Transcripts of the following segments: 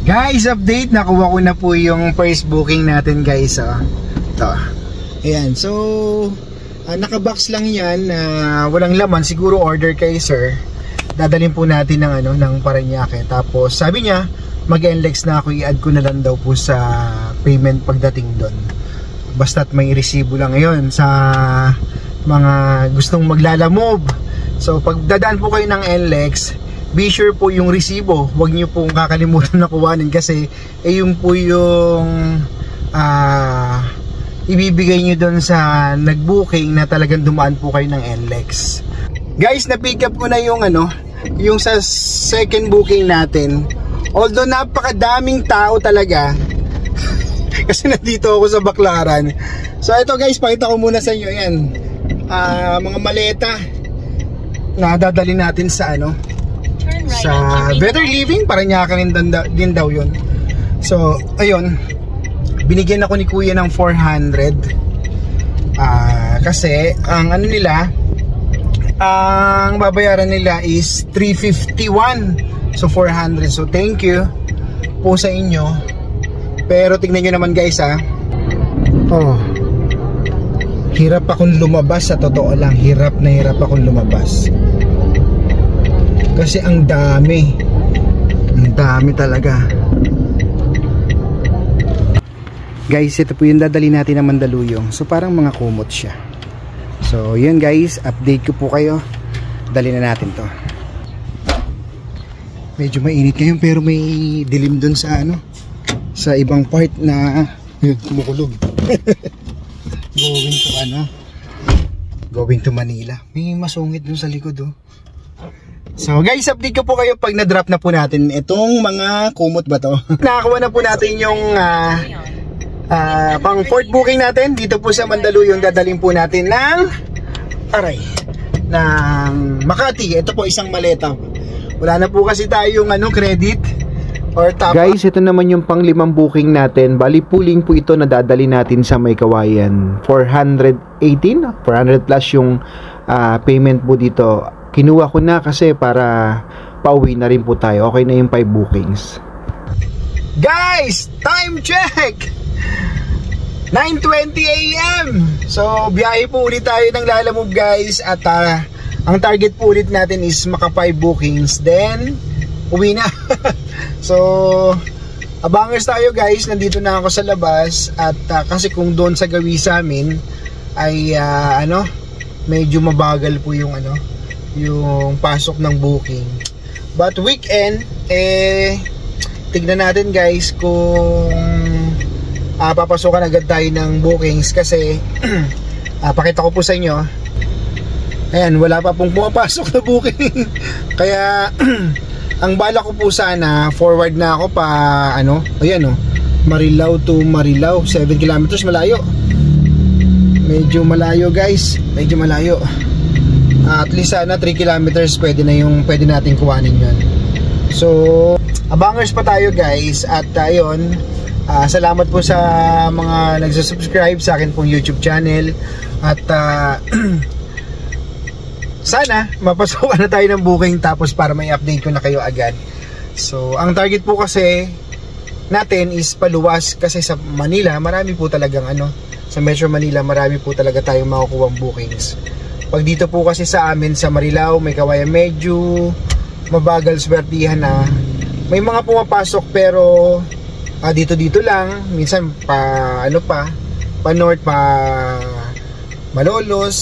Guys, update, nakuha ko na po yung first booking natin guys. Ito. Ayan, so nakabox lang yan, walang laman, siguro order kay sir. Dadalhin po natin ng ng Parañaque. Tapos sabi niya, mag-NLEX na ako, i-add ko na lang daw po sa payment pagdating doon. Basta't may resibo lang ngayon sa mga gustong maglalamove. So pag dadaan po kayo ng NLEX, be sure po yung resibo, huwag niyo pong kakalimutan na kuhanin kasi yung po yung ibibigay nyo doon sa nag-booking na talagang dumaan po kayo ng NLEX. Guys, na-pick up ko na yung yung sa second booking natin. Although napakadaming tao talaga kasi nandito ako sa Baclaran. So ito guys, pakita ko muna sa inyo yan. Mga maleta na dadali natin sa sa Better Living, Parañaque din daw yun. So ayun, binigyan ako ni kuya ng 400 kasi ang nila, ang babayaran nila is 351. So 400. So thank you po sa inyo. Pero tignan nyo naman guys hirap akong lumabas, sa totoo lang. Hirap na hirap akong lumabas kasi ang dami. Ang dami talaga. Guys, ito po yung dadali natin ng Mandaluyong. So parang mga kumot siya. So yun guys, update ko po kayo. Dali na natin to. Medyo mainit ngayon pero may dilim dun sa sa ibang part na kumukulog. Going to Manila. May masungit dun sa likod So guys, update ko po kayo pag na-drop na po natin itong mga kumot ba to. Nakakuha na po natin yung pang fourth booking natin dito po sa Mandaluyong. Dadalhin po natin ng Makati. Ito po isang maleta. Wala na po kasi tayong credit or top. Guys, ito naman yung pang limang booking natin. Bali pooling po ito na dadali natin sa May Kawayan. 418 plus yung payment po dito. Kinuha ko na kasi para pauwi na rin po tayo. Okay na yung 5 bookings. Guys, time check! 9:20 AM. So biyahe po ulit tayo ng Lalamove guys. At ang target po ulit natin is maka 5 bookings, then uwi na. So abangers tayo guys. Nandito na ako sa labas. At kasi kung doon sa gawi sa amin ay medyo mabagal po yung yung pasok ng booking. But weekend tignan natin guys kung papasokan agad tayo ng bookings kasi pakita ko po sa inyo. Ayan, wala pa pong pumapasok na booking. Kaya ang bala ko po sana, forward na ako pa ayan Marilao to Marilao, 7 kilometers, malayo. Medyo malayo guys, medyo malayo. At least sana 3 kilometers pwede natin kuhanin yun. So abangers pa tayo guys. At ayun, salamat po sa mga nagsasubscribe sa akin pong YouTube channel. At sana mapasokan na tayo ng booking tapos para may update ko na kayo agad. So ang target po kasi natin is paluwas kasi sa Manila marami po talagang sa Metro Manila marami po talaga tayong makukuha bookings. Pag dito po kasi sa amin sa Marilao, May Kawayan, medyo mabagal swertihan na. May mga pumapasok pero dito lang, minsan pa north, pa Malolos,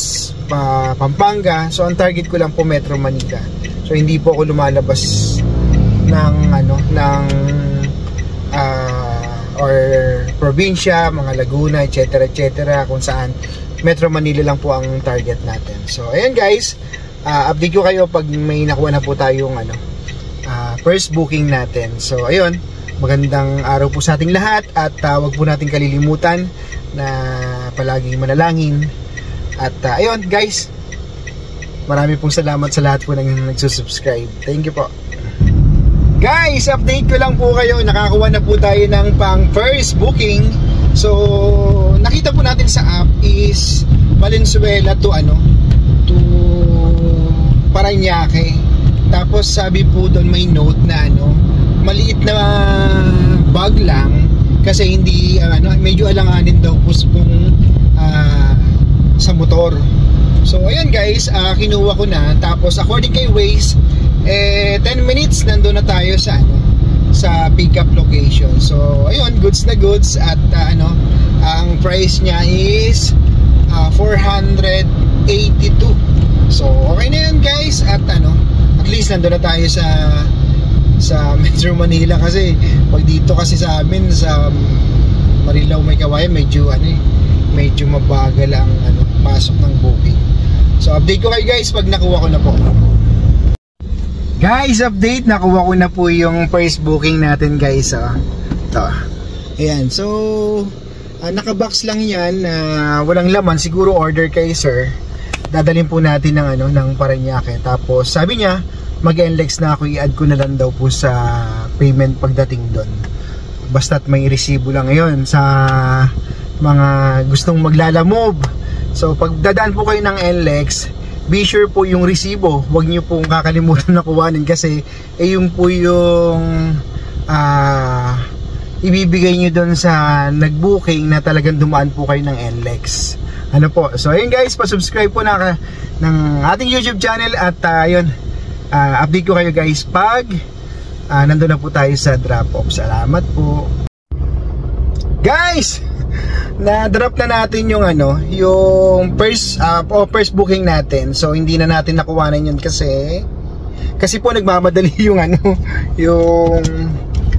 pa Pampanga. So ang target ko lang po Metro Manila. So hindi po ako lumalabas ng or probinsya, mga Laguna, etc. kung saan Metro Manila lang po ang target natin. So ayan guys, update ko kayo pag may nakuha na po tayong first booking natin. So ayun, magandang araw po sa ating lahat. At wag po natin kalilimutan na palaging manalangin. At ayun guys, marami pong salamat sa lahat po ng nagsusubscribe. Thank you po. Guys, update ko lang po kayo. Nakakuha na po tayo ng pang first booking. So nakita po natin sa app is Valenzuela to Parañaque. Tapos sabi po doon may note na maliit na bag lang kasi hindi medyo alanganin daw po kung sa motor. So ayun guys, kinuha ko na. Tapos according kay Waze, 10 minutes nandun na tayo sa sa pickup location. So ayun, goods na goods. At ang price niya is 482. So okay na yun guys. At at least nandun na tayo sa Metro Manila, kasi pag dito kasi sa amin sa Marilao may Kawayan, medyo medyo mabagal ang pasok ng booking. So update ko kayo guys pag nakuha ko na po. Guys, update, nakuha ko na po yung first booking natin guys. Ito. Ayan, so nakabox lang yan, walang laman, siguro order kay sir. Dadalhin po natin ng ng Parañaque. Tapos sabi niya mag-NLEX na ako, i-add ko na lang daw po sa payment pagdating doon. Basta't may resibo lang ngayon sa mga gustong maglalamove. So pag dadaan po kayo ng NLEX, be sure po yung resibo, huwag nyo pong kakalimutan na kuhanin, kasi yung po yung ibibigay nyo doon sa nag-booking na talagang dumaan po kayo ng NLEX. Po, so ayun guys, pa-subscribe po ng ating YouTube channel. At ayun, update ko kayo guys pag nandun na po tayo sa drop-off. Salamat po guys. Na-drop na natin yung yung first booking natin. So hindi na natin nakuhanan yun kasi po nagmamadali yung yung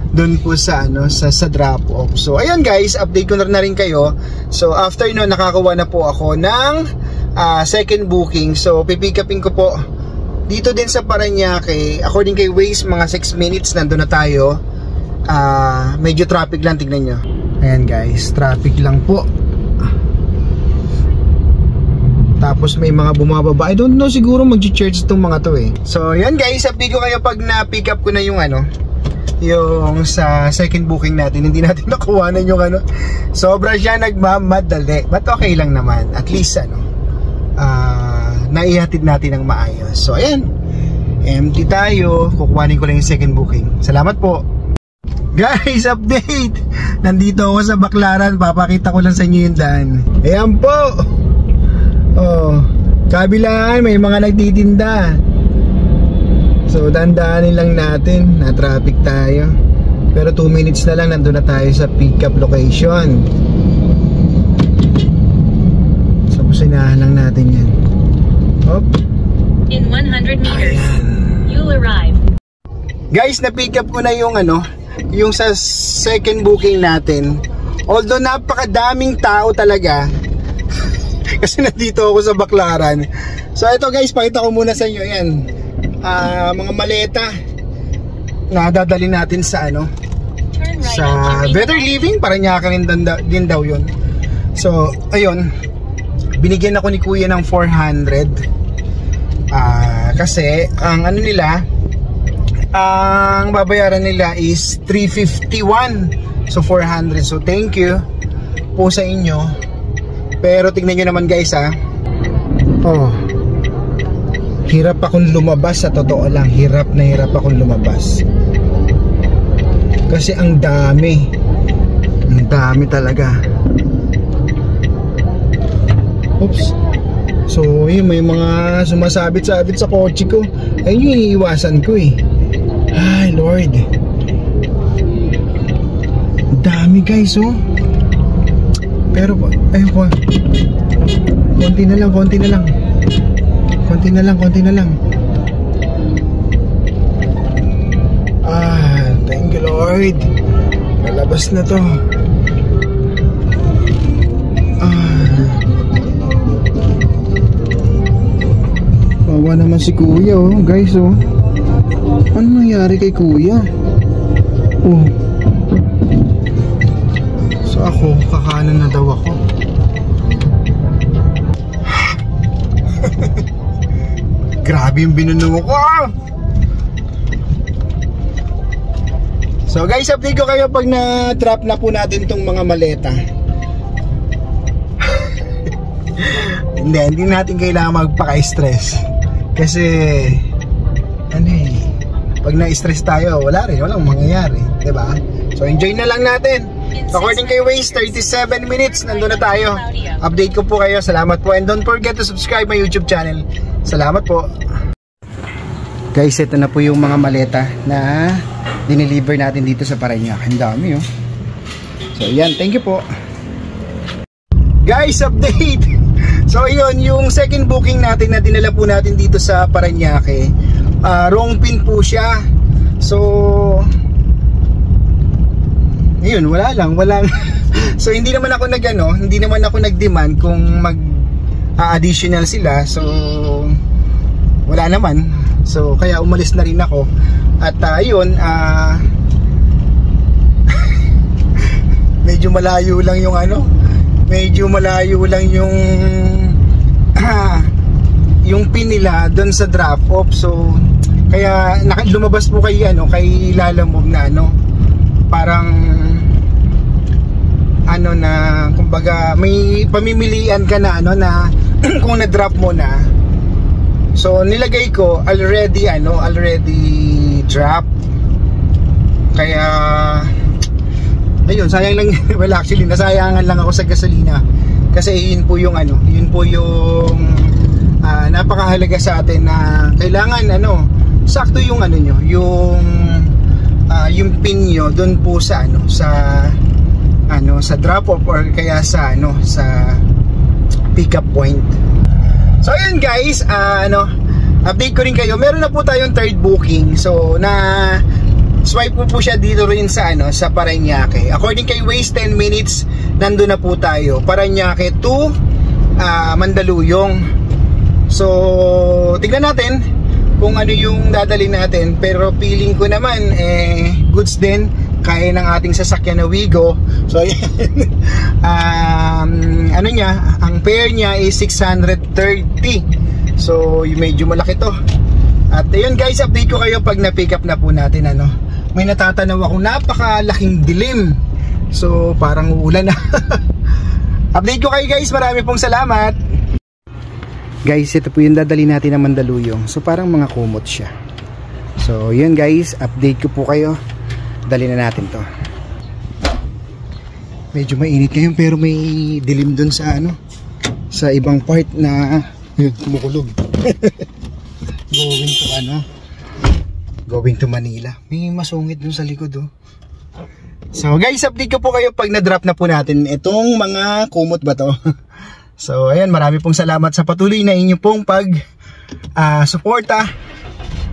doon po sa sa drop off. So ayan guys, update ko na rin kayo. So after no, nakakuha na po ako ng second booking. So pipick upin ko po dito din sa Parañaque. According kay Waze, mga 6 minutes nandun na tayo. Medyo traffic lang, tignan nyo. Ayan guys, traffic lang po. Tapos may mga bumababa. I don't know, siguro mag-church itong mga to eh. So yan guys, update ko kayo pag na-pick up ko na yung yung sa second booking natin. Hindi natin nakuhanan yung sobra siya nagmamadali. But okay lang naman. At least naihatid natin ng maayos. So ayan, empty tayo. Kukuhanin ko lang yung second booking. Salamat po guys. Update, nandito ako sa Baclaran. Papakita ko lang sa inyo yung daan. Ayan po. Kabilaan may mga nagtitinda. So dandaanin lang natin. Na traffic tayo. Pero 2 minutes na lang nandun na tayo sa pickup location. So pusinahan lang natin yan. In 100 meters, you'll arrive. Guys, na-pick up ko na yung yung sa second booking natin. Although napakadaming tao talaga kasi nandito ako sa Baclaran. So ito guys, pakita ko muna sa inyo yan. Mga maleta na dadalhin natin sa sa Better Living, Parañaque din daw yun. So ayun, binigyan ako ni kuya ng 400 kasi ang nila, ang babayaran nila is 351. So 400. So thank you po sa inyo. Pero tignan nyo naman guys hirap akong lumabas, sa totoo lang. Hirap na hirap akong lumabas kasi ang dami talaga. Oops. So yun, may mga sumasabit-sabit sa kotse ko. Ayun yung iniiwasan ko eh. Ay Lord, dami guys pero ayun po, konti na lang. Thank you Lord, malabas na to. Wawa naman si kuya guys ano nangyari kay kuya? So ako, kakanan na daw ako. Grabe yung binuno ko. So guys, update ko kayo pag na-drop na po natin tong mga maleta. Hindi natin kailangan magpaka-stress kasi Pag na-stress tayo, walang mangyayari, diba? So enjoy na lang natin. According kay Waze, 37 minutes, nandun na tayo. Update ko po kayo, salamat po. And don't forget to subscribe my YouTube channel. Salamat po. Guys, ito na po yung mga maleta na dineliver natin dito sa Parañaque. Ang dami, oh. So yan, thank you po. Guys, update. So yun, yung second booking natin na dinala po natin dito sa Parañaque, wrong pin po siya. So yun, walang so hindi naman ako nag-demand kung mag-additional sila. So wala naman. So kaya umalis na rin ako. At yun, medyo malayo lang yung yung pin nila doon sa drop off. So kaya lumabas po kay Lalamove na parang na kumbaga may pamimilian ka na na kung na-drop mo na. So nilagay ko already drop. Kaya ayun, sayang lang. Well, actually nasayangan lang ako sa gasolina kasi yun po yung napakahalaga sa atin na kailangan sakto yung yung pin nyo doon po sa sa drop off or kaya sa pick up point. So ayun guys, update ko rin kayo. Meron na po tayong third booking. So na swipe po siya dito rin sa Parañaque. According kay Waze, 10 minutes nandun na po tayo. Parañaque to Mandaluyong. So tignan natin kung ano yung dadalhin natin. Pero feeling ko naman goods din, kaya ng ating sasakyan na Wigo. So ang fare niya is 630. So medyo malaki to. At ayun guys, update ko kayo pag na-pick up na po natin. May natatanaw ako, napakalaking dilim. So parang uulan na. Update ko kayo guys, marami pong salamat. Guys, ito po yung dadali natin ng Mandaluyong. So parang mga kumot siya. So yun guys, update ko po kayo. Dali na natin to. Medyo mainit ngayon pero may dilim dun sa sa ibang part na kumukulog. Going to Manila. May masungit dun sa likod, oh. So guys, update ko po kayo pag na-drop na po natin itong mga kumot ba to. So ayan, marami pong salamat sa patuloy na inyo pong suporta.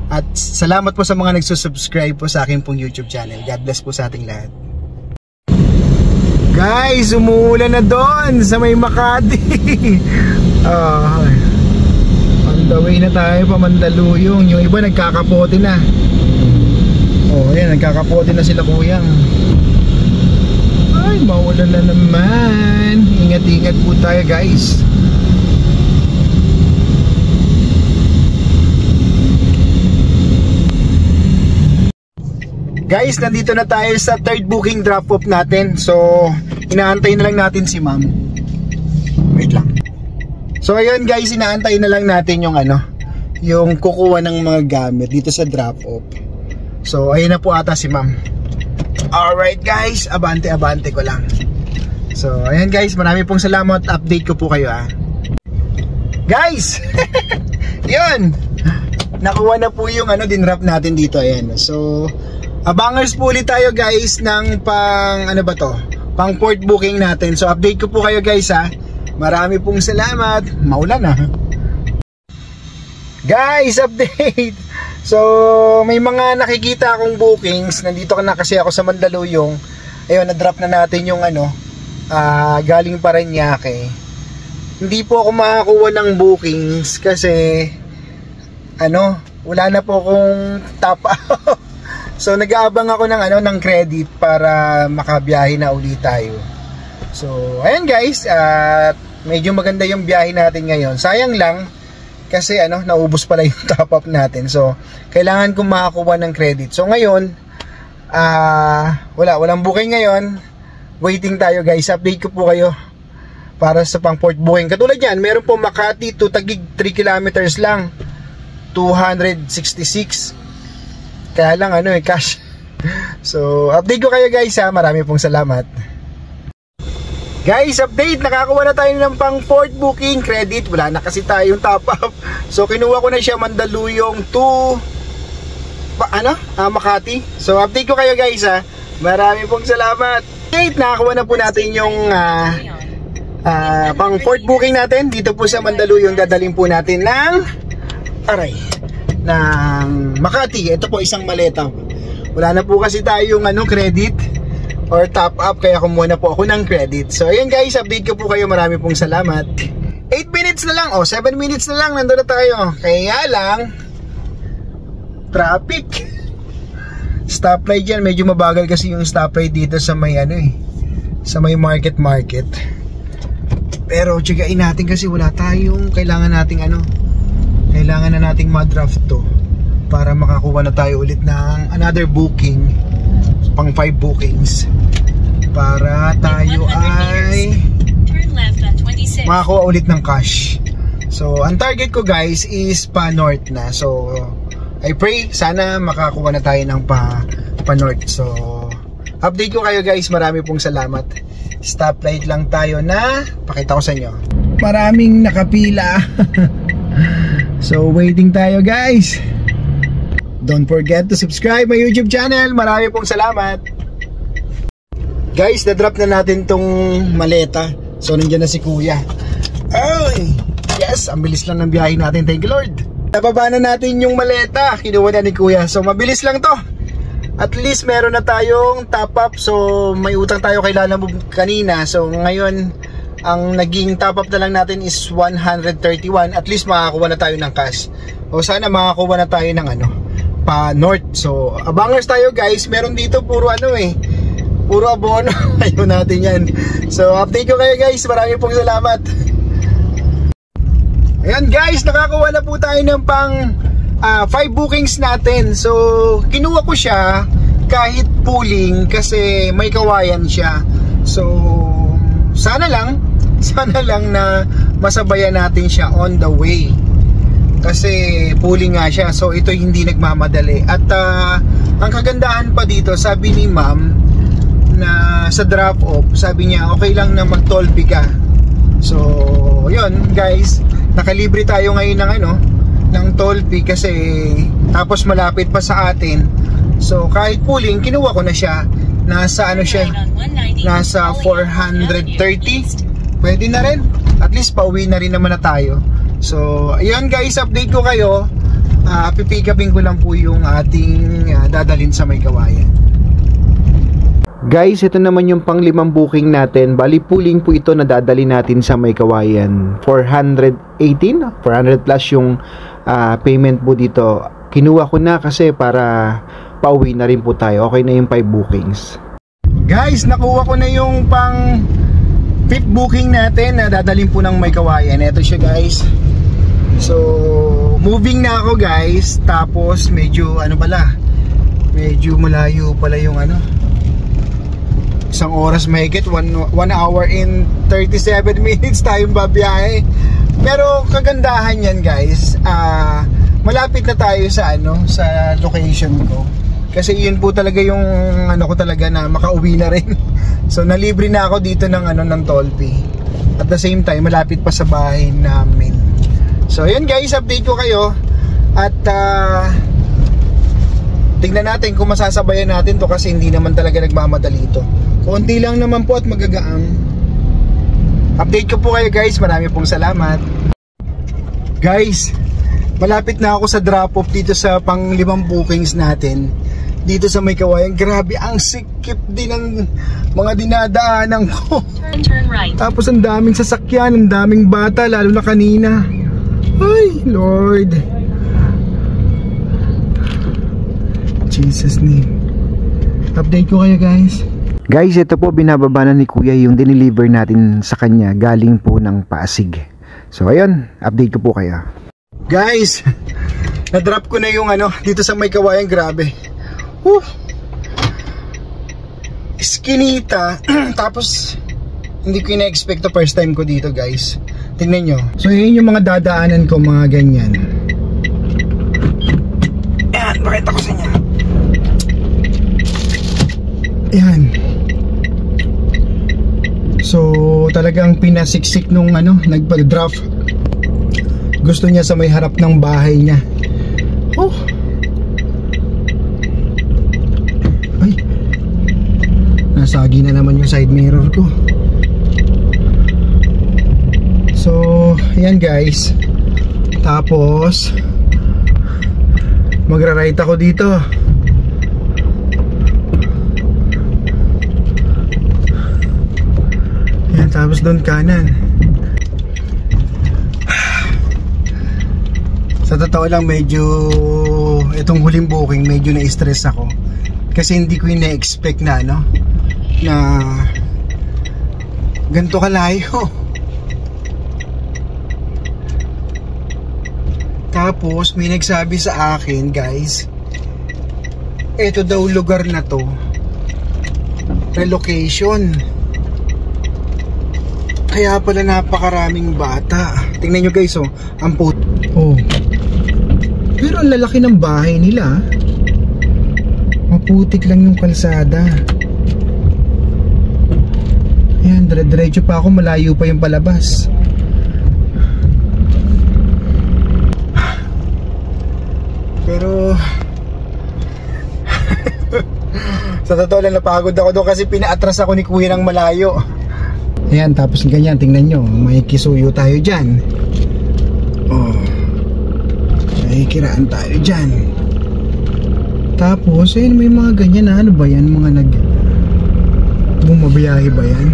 At salamat po sa mga nagsusubscribe po sa akin pong YouTube channel. God bless po sa ating lahat. Guys, umuulan na doon sa may Makati. On the way na tayo pa Mandaluyong. Yung iba nagkakapote na. Ayan, nagkakapote na sila kuyang. Ay, maulan na naman. Ingat-ingat po tayo guys. Guys, nandito na tayo sa third booking drop off natin. So inaantay na lang natin si ma'am. Wait lang. So ayun guys, inaantay na lang natin yung yung kukuha ng mga gamit dito sa drop off. So ayun na po ata si ma'am. Alright guys, abante ko lang. So ayun guys, marami pong salamat. Update ko po kayo guys. Yun, nakuha na po yung dinrap natin dito. Ayan. So abangers po ulit tayo guys ng pang port booking natin. So update ko po kayo guys Marami pong salamat. Maulan na. Guys, update. So may mga nakikita akong bookings. Nandito na kasi ako sa Mandaluyong. Ayun, na-drop na natin yung galing Parañaque. Hindi po ako makakuha ng bookings kasi wala na po akong top out. So nag-aabang ako ng credit para makabiyahe na ulit tayo. So ayan guys, medyo maganda yung biyahe natin ngayon. Sayang lang kasi naubos pala yung top up natin. So kailangan kong makakuha ng credit. So ngayon walang booking ngayon. Waiting tayo guys. Update ko po kayo para sa pang port booking. Katulad yan, meron po Makati to Taguig, 3 kilometers lang, 266. Kaya lang cash. So update ko kayo guys ha. Marami pong salamat. Guys, update, nakakuha na tayo ng pang 4th booking credit. Wala na kasi tayong top up. So kinuha ko na siya Mandaluyong to Makati. So update ko kayo guys ha. Marami pong salamat. Update, nakakuha na po natin yung pang 4th booking natin dito po sa Mandaluyong. Dadalhin po natin ng Makati. Ito po isang maleta. Wala na po kasi tayong credit or top up, kaya kumuha na po ako ng credit. So ayun guys, update ko po kayo. Marami pong salamat. 8 minutes na lang, 7 minutes na lang, nandun na tayo. Kaya lang traffic. Stoplight yan, medyo mabagal kasi yung stoplight dito sa may sa may market. Pero tiyagain natin kasi wala tayong kailangan nating kailangan na nating ma-draft to para makakuha na tayo ulit ng another booking, pang 5 bookings, para tayo ay makakuha ulit ng cash. So ang target ko guys is pa north na. So I pray sana makakuha na tayo ng pa north. So update ko kayo guys. Marami pong salamat. Stoplight lang tayo na pakita ko sa inyo. Maraming nakapila. So waiting tayo guys. Don't forget to subscribe my YouTube channel. Marami pong salamat. Guys, na-drop na natin tong maleta. So nandiyan na si Kuya. Ay, yes, ang bilis lang ng biyahe natin. Thank you Lord. Nababa na natin yung maleta. Kinuha na ni Kuya. So mabilis lang to. At least meron na tayong top up. So may utang tayo kay Lalamove kanina. So ngayon ang naging top up na lang natin is 131. At least makakuha na tayo ng cash. O sana makakuha na tayo ng pa north. So abangers tayo guys. Meron dito puro puro abono. Ayun natin yan. So update ko kayo guys. Marami pong salamat. Ayan guys, nakakuha na po tayo ng pang 5 bookings natin. So kinuha ko siya kahit pooling kasi may kawayan siya. So sana lang na masabayan natin siya on the way. Kasi pooling nga siya. So ito hindi nagmamadali. At ang kagandahan pa dito, sabi ni ma'am na sa drop off, sabi niya okay lang na mag-toll fee ka. So yun guys, nakalibre tayo ngayon ng toll fee kasi tapos malapit pa sa atin. So kahit pooling, kinuha ko na siya. Nasa nasa 430. Pwede na rin. At least pauwi na rin naman na tayo. So ayun guys, update ko kayo. Pipick upin ko lang po yung ating dadalhin sa may kawayan. Guys, ito naman yung pang 5 booking natin. Bali pooling po ito na dadalhin natin sa may kawayan. 418, 400 plus yung payment po dito. Kinuha ko na kasi para pauwi na rin po tayo. Okay na yung 5 bookings. Guys, nakuha ko na yung pang 5th booking natin na dadalhin po ng may kawayan. Ito siya guys. So moving na ako guys. Tapos medyo medyo malayo pala yung isang oras mahigit, 1 hour and 37 minutes tayong babiyahe. Pero kagandahan yan guys, malapit na tayo sa sa location ko. Kasi yun po talaga yung ko talaga na makauwi na rin. So nalibre na ako dito ng ng toll fee. At the same time malapit pa sa bahay namin. So yun guys, update ko kayo. At tingnan natin kung masasabayan natin to kasi hindi naman talaga nagmamadali ito. Konti lang naman po at magagaang. Update ko po kayo guys. Marami pong salamat. Guys, malapit na ako sa drop off dito sa pang 5 bookings natin dito sa may kawayan. Grabe, ang sikip din ng mga dinadaanan ko. Turn right. Tapos ang daming sasakyan, ang daming bata, lalo na kanina. Ay, Lord. Jesus name. Update ko kayo guys. Guys, ito po binababa na ni Kuya yung dineliver natin sa kanya galing po ng Pasig. So ayun, update ko po kayo. Guys, na-drop ko na yung dito sa may kawayan. Grabe. Skinita. Tapos hindi ko na-expect to, first time ko dito guys. Tingnan nyo. So yun yung mga dadaanan ko, mga ganyan. Ayan, bakit ako sa inyo. Ayan. So talagang pinasiksik nung nagpa-draft. Gusto niya sa may harap ng bahay niya. Oh. Ay. Nasagi na naman yung side mirror ko. So, ayan guys. Tapos magra-right ako dito. Ayan, tapos doon kanan. Sa totoo lang, medyo itong huling booking, medyo na-stress ako. Kasi hindi ko ina-expect na na ganito kalayo. Tapos may nagsabi sa akin, guys, ito daw lugar na to, relocation. Kaya pala napakaraming bata. Tingnan nyo guys, ang pero ang lalaki ng bahay nila. Maputik lang yung kalsada. Ayan, dire-diretso pa ako, malayo pa yung palabas. Pero sa totoo lang napagod ako doon kasi pinaatras ako ni kuya ng malayo. Ayan, tapos ganyan, tingnan nyo, may kisuyo tayo dyan. May kiraan tayo dyan. Tapos ayun, may mga ganyan na, ano ba yan, mga bumabiyahe ba yan?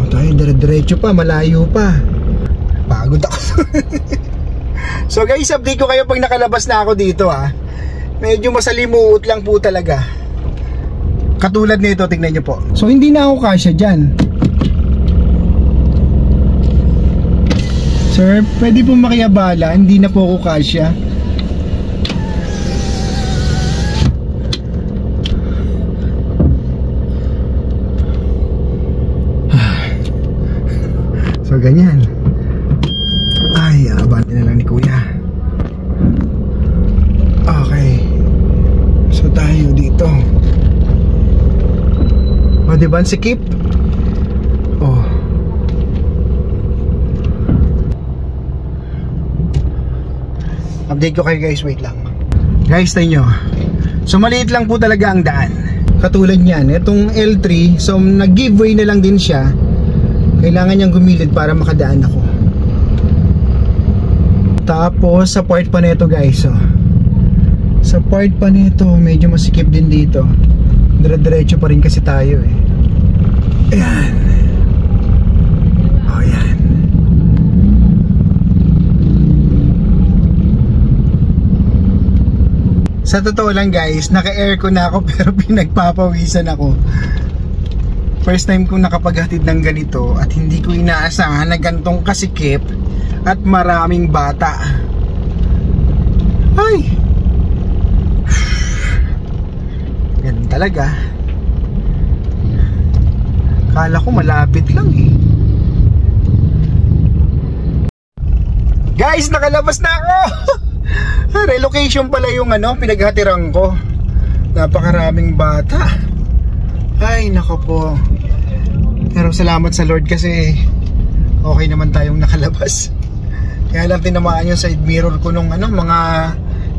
Tayo dire-diretso pa, malayo pa. Pagod ako. So guys, update ko kayo pag nakalabas na ako dito Medyo masalimuot lang po talaga. Katulad nito, tingnan nyo po. So hindi na ako kasya dyan. Sir, pwede po makiabala, hindi na po ako kasya. So ganyan. Ay, abante na lang ni kuya. Okay. So tayo dito. Diba ang sikip? Update ko kayo guys, wait lang. Guys, tayo nyo. So maliit lang po talaga ang daan. Katulad nyan, itong L3, so nag-giveaway na lang din siya. Kailangan niyang gumilid para makadaan ako. Tapos sa part pa nito guys, sa part pa nito medyo masikip din dito. Dire-diretso pa rin kasi tayo Ayan. Ayan. Sa totoo lang guys, naka-aircon na ako pero pinagpapawisan ako. First time kong nakapaghatid ng ganito at hindi ko inaasahan na gantong kasikip at maraming bata. Ay! Ganun talaga. Kala ko malapit lang Guys, nakalabas na ako! Relocation pala yung pinaghatiran ko. Napakaraming bata. Ay, nako po. Pero salamat sa Lord kasi okay naman tayong nakalabas. Kaya lang tinamaan yung side mirror ko nung mga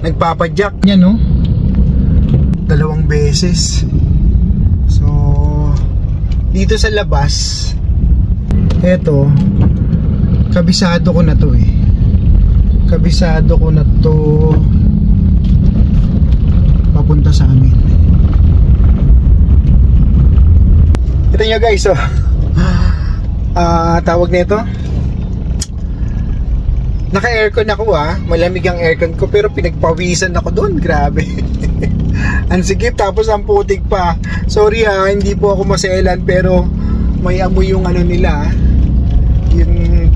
nagpapadyak niya 2 beses. So dito sa labas, eto, kabisado ko na to kabisado ko na to papunta sa amin. Ito nyo guys, tawag nito, naka-aircon ako malamig ang aircon ko pero pinagpawisan ako doon, grabe. Ang sikip, tapos ang putik pa. Sorry hindi po ako maselan pero may amoy yung nila, yung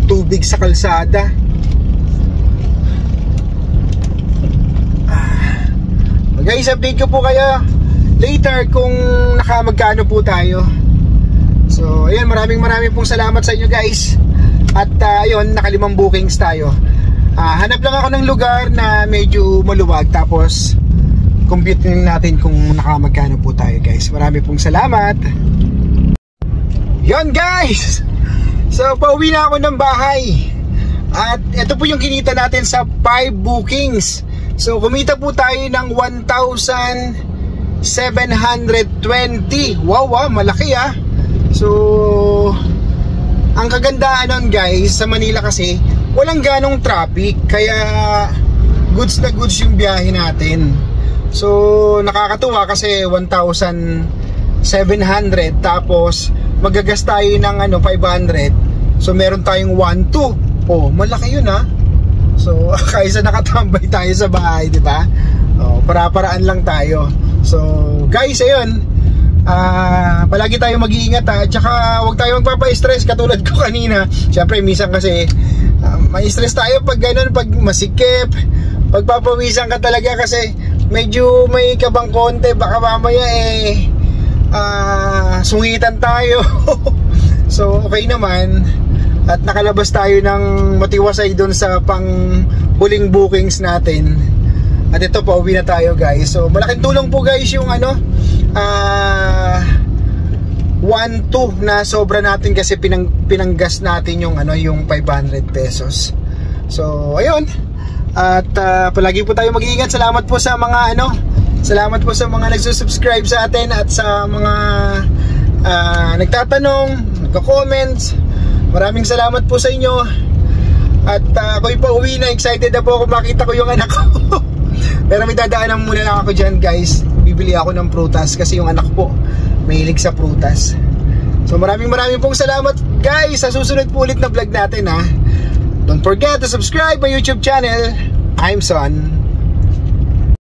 tubig sa kalsada. Guys, update ko po kayo later kung nakamagkano po tayo. So ayun, maraming pong salamat sa inyo guys. At ayun, naka5 bookings tayo. Hanap lang ako ng lugar na medyo maluwag, tapos compute natin kung nakamagkano po tayo guys. Marami pong salamat. Yon guys, so pauwi na ako ng bahay. At ito po yung kinita natin sa 5 bookings. So kumita po tayo ng 1,720. Wow, malaki ah. So ang kagandaan nun guys, sa Manila kasi walang ganong traffic, kaya goods na goods yung biyahe natin. So nakakatuwa kasi 1,700 tapos magagas tayo ng 500. So meron tayong 1,200. Oh, malaki yun ha. So kaysa nakatambay tayo sa bahay, di ba? Oh, para-paraan lang tayo. So guys, ayun, palagi tayo mag-iingat ha. At saka huwag tayo magpapa-stress katulad ko kanina. Siyempre minsan kasi may stress tayo pag ganun, pag masikip, pagpapawisan ka talaga kasi medyo may kabang konti, baka mamaya sungitan tayo. So okay naman. At nakalabas tayo ng matiwasay doon sa pang huling bookings natin. At ito, pauwi na tayo guys. So malaking tulong po guys yung 1,200 na sobra natin kasi pinanggas natin yung yung 500 pesos. So ayun. At palagi po tayo mag-iingat. Salamat po sa mga salamat po sa mga nagsusubscribe sa atin at sa mga nagtatanong, nagko-comments. Maraming salamat po sa inyo. At ako'y pauwi na. Excited na po ako makita ko yung anak ko. Pero may dadaanan muna lang ako dyan guys. Bibili ako ng prutas kasi yung anak po mahilig sa prutas. So maraming pong salamat guys. Sa susunod po ulit na vlog natin ha. Don't forget to subscribe my YouTube channel. I'm Son.